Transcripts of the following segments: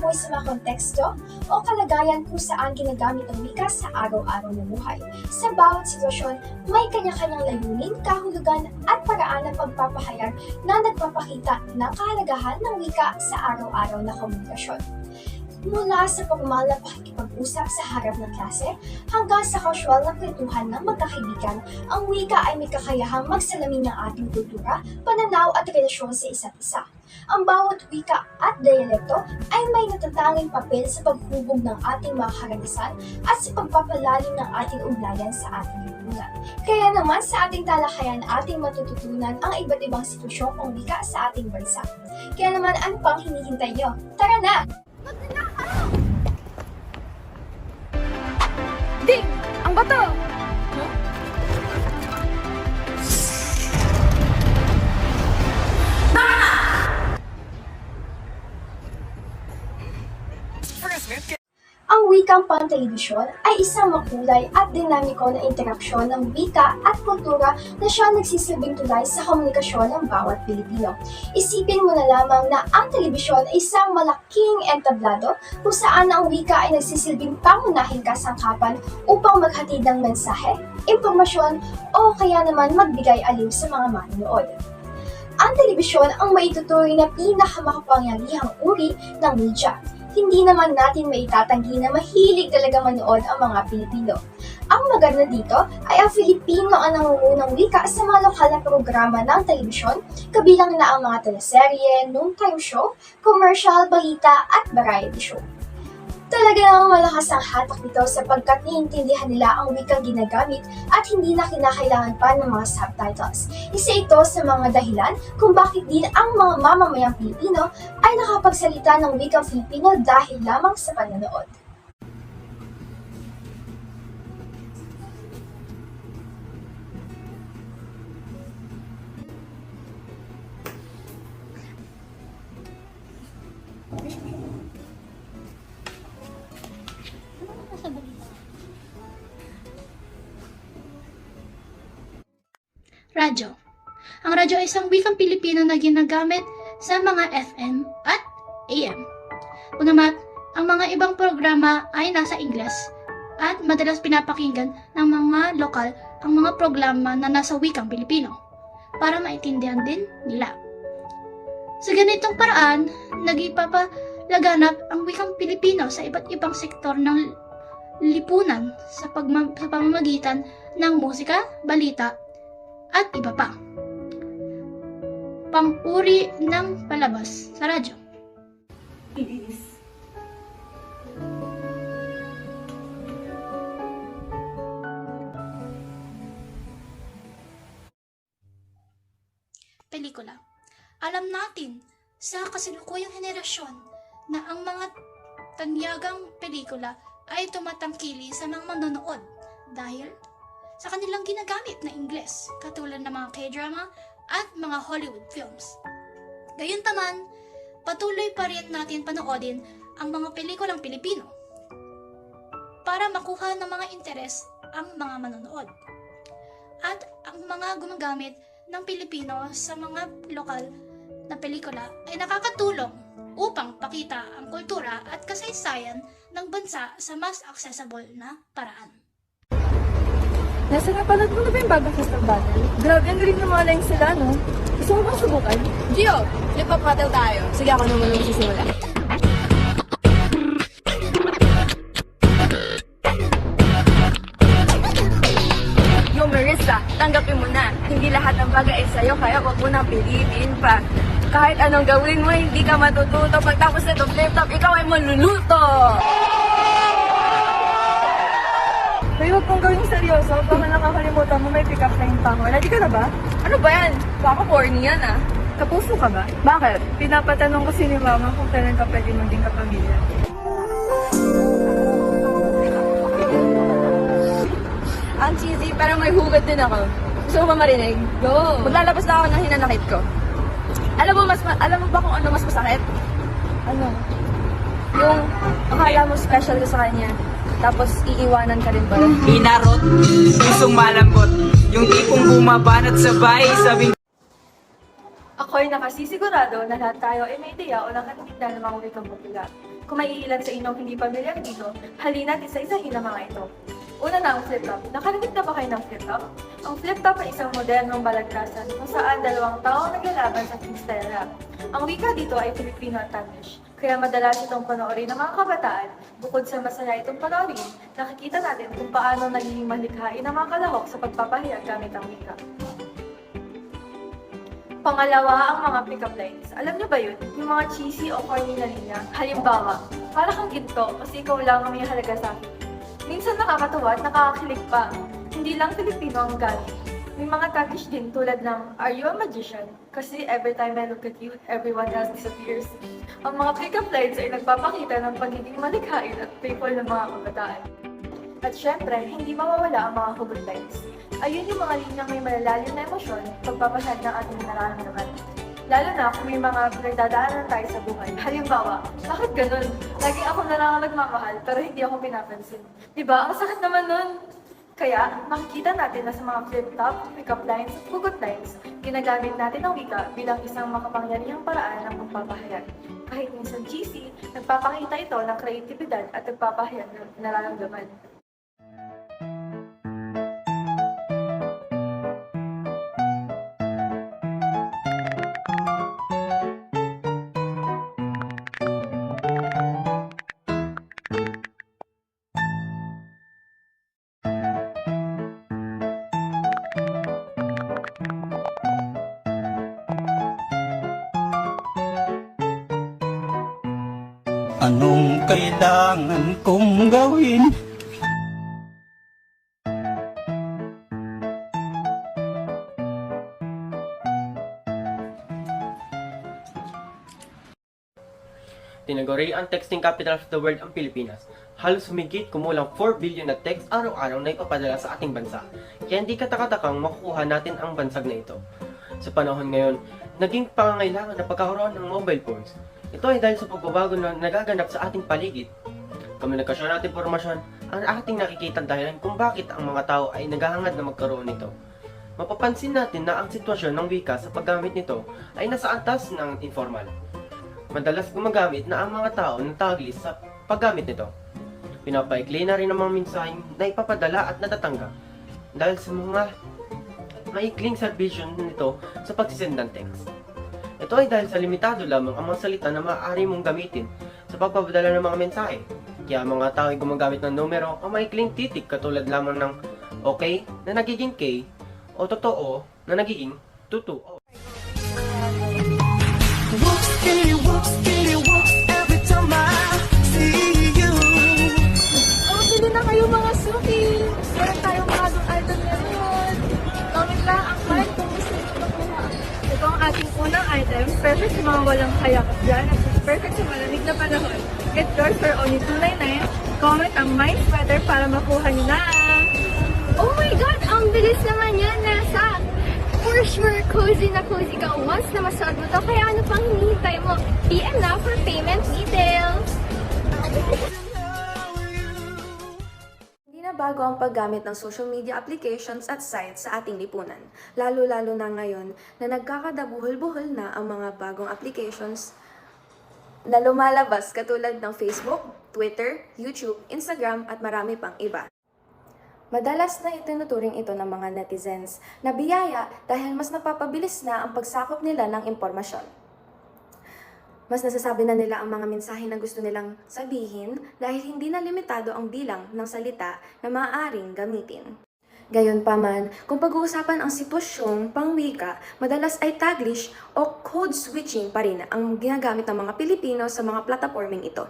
tumutukoy sa mga konteksto o kalagayan kung saan ginagamit ang wika sa araw-araw na buhay. Sa bawat sitwasyon, may kanya-kanyang layunin, kahulugan at paraan ng pagpapahayag na nagpapakita ng kahalagahan ng wika sa araw-araw na komunikasyon. Mula sa formal na pakikipag-usap sa harap ng klase hanggang sa casual na kwentuhan ng magkakaibigan, ang wika ay may kakayahang magsalamin ng ating kultura, pananaw at relasyon sa isa't isa. Ang bawat wika at dialekto ay may natatanging papel sa paghubog ng ating mga karanasan at sa pagpapalalim ng ating ugnayan sa ating lipunan. Kaya naman sa ating talakayan ating matututunan ang iba't ibang sitwasyong pangwika sa ating bansa. Kaya naman ano pang hinihintay nyo? Tara na! Ding! Ang bato! Ang wikang pang-telebisyon ay isang makulay at dinamiko na interaksyon ng wika at kultura na siya nagsisilbing tulay sa komunikasyon ng bawat Pilipino. Isipin mo na lamang na ang telebisyon ay isang malaking entablado kung saan ang wika ay nagsisilbing pangunahing kasangkapan upang maghatid ng mensahe, impormasyon o kaya naman magbigay aliw sa mga manonood. Ang telebisyon ang maituturing na pinakamakapangyarihang uri ng media. Hindi naman natin maitatanggi na mahilig talaga manood ang mga Pilipino. Ang maganda dito ay ang Filipino ang nangungunang wika sa mga lokal na programa ng telebisyon, kabilang na ang mga teleserye, noontime show, commercial, balita at variety show. Talaga namang malakas ang hatak nito sapagkat naiintindihan nila ang wikang ginagamit at hindi na kinakailangan pa ng mga subtitles. Isa ito sa mga dahilan kung bakit din ang mga mamamayang Pilipino ay nakapagsalita ng wikang Filipino dahil lamang sa panonood. Radyo. Ang radyo ay isang wikang Pilipino na ginagamit sa mga FM at AM. Bagamat ang mga ibang programa ay nasa Ingles at madalas pinapakinggan ng mga lokal ang mga programa na nasa wikang Pilipino para maintindihan din nila. Sa ganitong paraan, nagipapalaganap ang wikang Pilipino sa iba't ibang sektor ng lipunan sa pamamagitan ng musika, balita, at iba pa. Pang-uri ng palabas sa radyo. Pelikula. Alam natin sa kasalukuyang henerasyon na ang mga tanyagang pelikula ay tumatangkili sa mga manonood dahil sa kanilang ginagamit na Ingles, katulad ng mga K-drama at mga Hollywood films. Gayuntaman, patuloy pa rin natin panoodin ang mga pelikulang Pilipino para makuha ng mga interes ang mga manonood. At ang mga gumagamit ng Pilipino sa mga lokal na pelikula ay nakakatulong upang pakita ang kultura at kasaysayan ng bansa sa mas accessible na paraan. Nasa napanood mo na ba yung bagong Crystal Battle? Grabe, ang galing ng mga lines sila, no? Gusto mo bang subukan? Gio, flip-up battle tayo. Sige, ako naman ang magsisimula. Yo, Marissa, tanggapin mo na. Hindi lahat ng bagay ay sa'yo, kaya wag mo nang pilitin pa. Kahit anong gawin mo, hindi ka matututo. Pagtapos nito flip-top, ikaw ay maluluto! Hoy, huwag kong gawing seryoso. Baka nakakalimutan mo may pick-up line pa ako. Ready ka na ba? Ano ba yan? Baka corny yan ah. Kapuso ka ba? Bakit? Pinapatanong kasi ni Mama kung kailan ka pwede maging kapamilya. Ang cheesy, pero may hugot din ako. Gusto mo ba marinig? Go! Maglalabas na ako ng hinanakit ko. Alam mo ba kung ano mas masakit? Ano? Yung akala mo special ka sa kanya, tapos iiwanan ka rin pala. Inarot, pusong malambot, yung tipong bumabanat sabay, sabing Ako'y nakasisigurado na lahat tayo ay may ideya o nakatitignan ng mga wikang popular. Kung may ilan sa inyong hindi pamilyar dito, halina't isa-isahin ang mga ito. Una na ang flip-top. Nakarinig na ba kayo ng flip-top? Ang flip-top ay isang modernong balagtasan kung saan dalawang tao naglalaban sa freestyle rap. Ang wika dito ay Filipino at Taglish, kaya madalas itong panoorin ng mga kabataan. Bukod sa masaya itong panoorin, nakikita natin kung paano nagiging malikhain ang mga kalahok sa pagpapahayag gamit ang wika. Pangalawa, ang mga pick-up lines. Alam niyo ba yun? Yung mga cheesy o corny na linya. Halimbawa, para kang ginto kasi ikaw lang ang may halaga sa akin. Minsan nakakatawa at nakakakilig pa. Hindi lang Filipino ang galing. May mga Taglish din tulad ng, "Are you a magician?" Kasi every time I look at you, everyone else disappears. Ang mga pick-up lines ay nagpapakita ng pagiging malikhain at playful ng mga kabataan. At syempre, hindi mawawala ang mga hugot lines. Ayun yung mga linyang may malalalim na emosyon, pagpapahad ng ating nararamdaman. Lalo na kung may mga pinagdadaanan tayo sa buhay. Halimbawa, bakit ganun? Lagi ako na lang ang nagmamahal, pero hindi ako pinapansin. Diba? Ang sakit naman nun. Kaya, makikita natin na sa mga flip-top, pick-up lines, at hugot lines, ginagamit natin ang wika bilang isang makapangyarihang paraan ng pagpapahayag. Kahit minsan cheesy, nagpapakita ito ng kreatibidad at nagpapahayag ng nararamdaman. Anong kailangan kong gawin? Tinaguri ang texting capital of the world ang Pilipinas. Halos humigit kumulang 4 billion na text araw-araw na ipapadala sa ating bansa. Kaya hindi katakatakang makukuha natin ang bansag na ito. Sa panahon ngayon, naging pangangailangan na pagkakaroon ng mobile phones. Ito ay dahil sa pagbabago na nagaganap sa ating paligid. Komunikasyon at impormasyon ang ating nakikita dahilan kung bakit ang mga tao ay naghahangad na magkaroon nito. Mapapansin natin na ang sitwasyon ng wika sa paggamit nito ay nasa antas ng informal. Madalas gumagamit na ang mga tao ng Taglish sa paggamit nito. Pinapaikli na rin ang mga mensaheng na ipapadala at natatanggap dahil sa mga maikling serbisyo nito sa pagsisend ng text. Ito ay dahil sa limitado lamang ang mga salita na maaari mong gamitin sa pagpapadala ng mga mensahe. Kaya ang mga tao ay gumagamit ng numero o maikling titik katulad lamang ng okay na nagiging K o totoo na nagiging totoo. Bili na kayo mga suki! Meron tayong bagong item ngayon. Comment lang ang mind kung gusto nyo makuha. Ito ang ating unang item. Perfect sa mga walang kayak dyan at perfect sa malamig na panahon. Get yours for only $2.99. Comment ang my sweater para makuha nyo na. Oh my God! Ang bilis naman yan! Nasa for sure cozy na cozy ka once na masuot mo to. Kaya ano pang hinihintay mo? PM na for payment details! Hindi na bago ang paggamit ng social media applications at sites sa ating lipunan, lalo-lalo na ngayon na nagkakadabuhol-buhol na ang mga bagong applications na lumalabas katulad ng Facebook, Twitter, YouTube, Instagram at marami pang iba. Madalas na itinuturing ito ng mga netizens na biyaya dahil mas napapabilis na ang pagsakop nila ng impormasyon. Mas nasasabi na nila ang mga mensahe na gusto nilang sabihin dahil hindi na limitado ang bilang ng salita na maaaring gamitin. Gayunpaman, kung pag-uusapan ang sitwasyong pangwika, madalas ay Taglish o code switching pa rin ang ginagamit ng mga Pilipino sa mga platforming ito.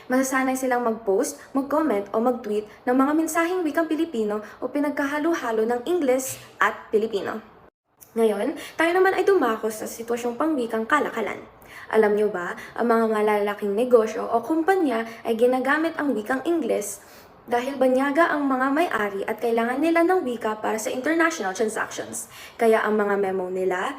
Masasanay silang mag-post, mag-comment o mag-tweet ng mga mensaheng wikang Pilipino o pinagkahalo-halo ng Ingles at Pilipino. Ngayon, tayo naman ay dumako sa sitwasyong pangwikang kalakalan. Alam niyo ba, ang mga malalaking negosyo o kumpanya ay ginagamit ang wikang Ingles dahil banyaga ang mga may-ari at kailangan nila ng wika para sa international transactions. Kaya ang mga memo nila,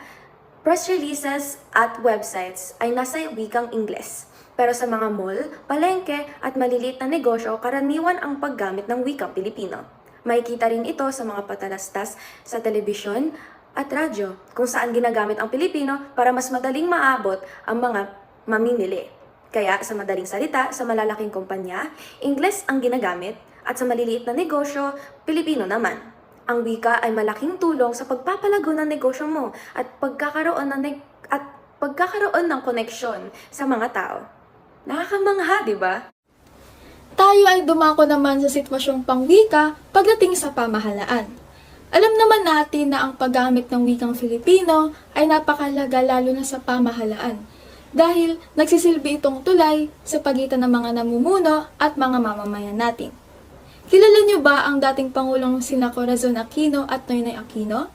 press releases at websites ay nasa wikang Ingles. Pero sa mga mall, palengke at maliliit na negosyo, karaniwan ang paggamit ng wikang Pilipino. Makikita rin ito sa mga patalastas sa telebisyon at radyo, kung saan ginagamit ang Pilipino para mas madaling maabot ang mga mamimili. Kaya sa madaling salita, sa malalaking kumpanya, Ingles ang ginagamit at sa maliliit na negosyo, Pilipino naman. Ang wika ay malaking tulong sa pagpapalago ng negosyo mo at pagkakaroon ng koneksyon sa mga tao. Nakakamangha, di ba? Tayo ay dumako naman sa sitwasyong pangwika pagdating sa pamahalaan. Alam naman natin na ang paggamit ng wikang Filipino ay napakahalaga lalo na sa pamahalaan dahil nagsisilbi itong tulay sa pagitan ng mga namumuno at mga mamamayan natin. Kilala niyo ba ang dating Pangulong sina Corazon Aquino at Noynoy Aquino?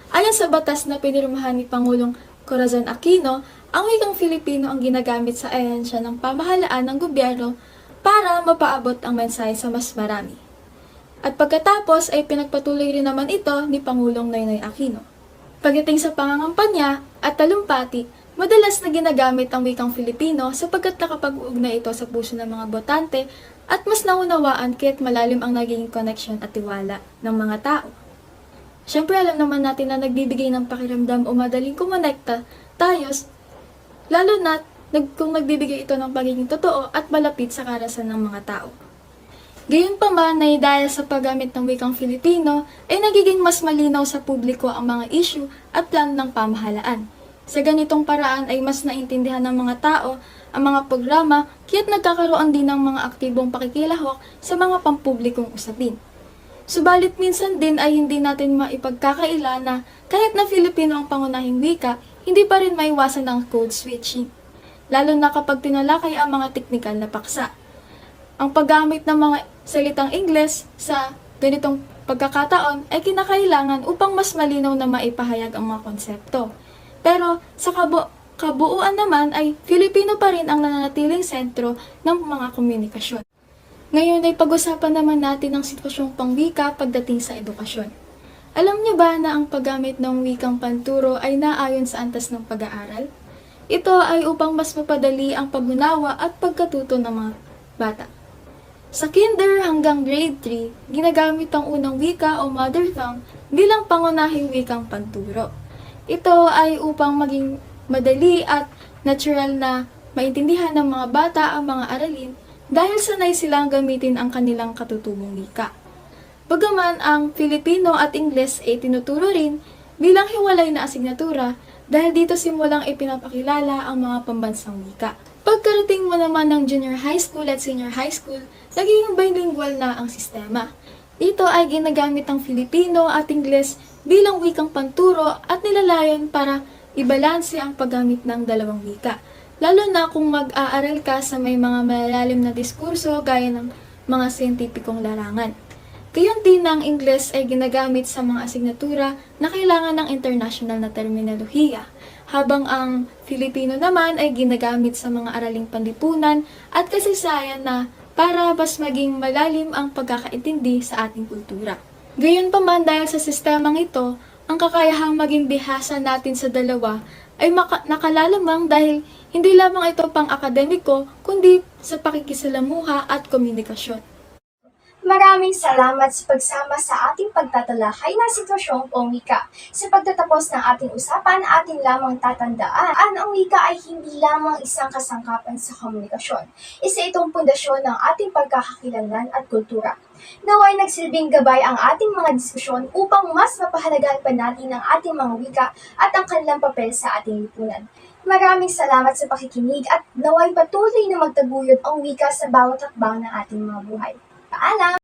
Ayon sa batas na pinirmahan ni Pangulong Corazon Aquino, ang wikang Filipino ang ginagamit sa ahensya ng pamahalaan ng gobyerno para mapaabot ang mensahe sa mas marami. At pagkatapos ay pinagpatuloy rin naman ito ni Pangulong Noynoy Aquino. Pagdating sa pangangampanya at talumpati, madalas na ginagamit ang wikang Filipino sapagkat nakapag-uugnay ito sa puso ng mga botante at mas naunawaan kaya't malalim ang naging connection at tiwala ng mga tao. Siyempre alam naman natin na nagbibigay ng pakiramdam o madaling kumonekta tayo, lalo na kung nagbibigay ito ng pagiging totoo at malapit sa karasan ng mga tao. Gayunpaman ay dahil sa paggamit ng wikang Filipino ay nagiging mas malinaw sa publiko ang mga issue at plano ng pamahalaan. Sa ganitong paraan ay mas naintindihan ng mga tao ang mga programa kaya't nagkakaroon din ng mga aktibong pakikilahok sa mga pampublikong usapin. Subalit minsan din ay hindi natin maipagkakaila na kahit na Filipino ang pangunahing wika, hindi pa rin maiwasan ang code switching. Lalo na kapag tinalakay ang mga teknikal na paksa. Ang paggamit ng mga salitang Ingles sa ganitong pagkakataon ay kinakailangan upang mas malinaw na maipahayag ang mga konsepto. Pero sa kabuuan naman ay Filipino pa rin ang nananatiling sentro ng mga komunikasyon. Ngayon ay pag-usapan naman natin ang sitwasyong pangwika pagdating sa edukasyon. Alam niyo ba na ang paggamit ng wikang panturo ay naayon sa antas ng pag-aaral? Ito ay upang mas mapadali ang pag-unawa at pagkatuto ng mga bata. Sa kinder hanggang grade 3, ginagamit ang unang wika o mother tongue bilang pangunahing wikang panturo. Ito ay upang maging madali at natural na maintindihan ng mga bata ang mga aralin dahil sanay silang gamitin ang kanilang katutubong wika. Bagaman ang Filipino at Ingles ay tinuturo rin bilang hiwalay na asignatura dahil dito simulang ipinapakilala ang mga pambansang wika. Pagkarating mo naman ng junior high school at senior high school, naging bilingual na ang sistema. Dito ay ginagamit ang Filipino at Ingles bilang wikang panturo at nilalayon para ibalanse ang paggamit ng dalawang wika. Lalo na kung mag-aaral ka sa may mga malalim na diskurso gaya ng mga siyentipikong larangan. Gayon din ang Ingles ay ginagamit sa mga asignatura na kailangan ng international na terminolohiya, habang ang Filipino naman ay ginagamit sa mga araling panlipunan at kasaysayan na para mas maging malalim ang pagkakaintindi sa ating kultura. Gayunpaman dahil sa sistemang ito, ang kakayahang maging bihasa natin sa dalawa ay nakalalamang dahil hindi lamang ito pang akademiko kundi sa pakikisalamuha at komunikasyon. Maraming salamat sa pagsama sa ating pagtatalakay ng sitwasyong pangwika. Sa pagtatapos ng ating usapan, atin lamang tatandaan ang wika ay hindi lamang isang kasangkapan sa komunikasyon. Isa itong pundasyon ng ating pagkakakilanlan at kultura. Naway nagsilbing gabay ang ating mga diskusyon upang mas mapahalagaan pa natin ang ating mga wika at ang kanilang papel sa ating lipunan. Maraming salamat sa pakikinig at naway patuloy na magtaguyod ang wika sa bawat hakbang ng ating mga buhay. Paalam!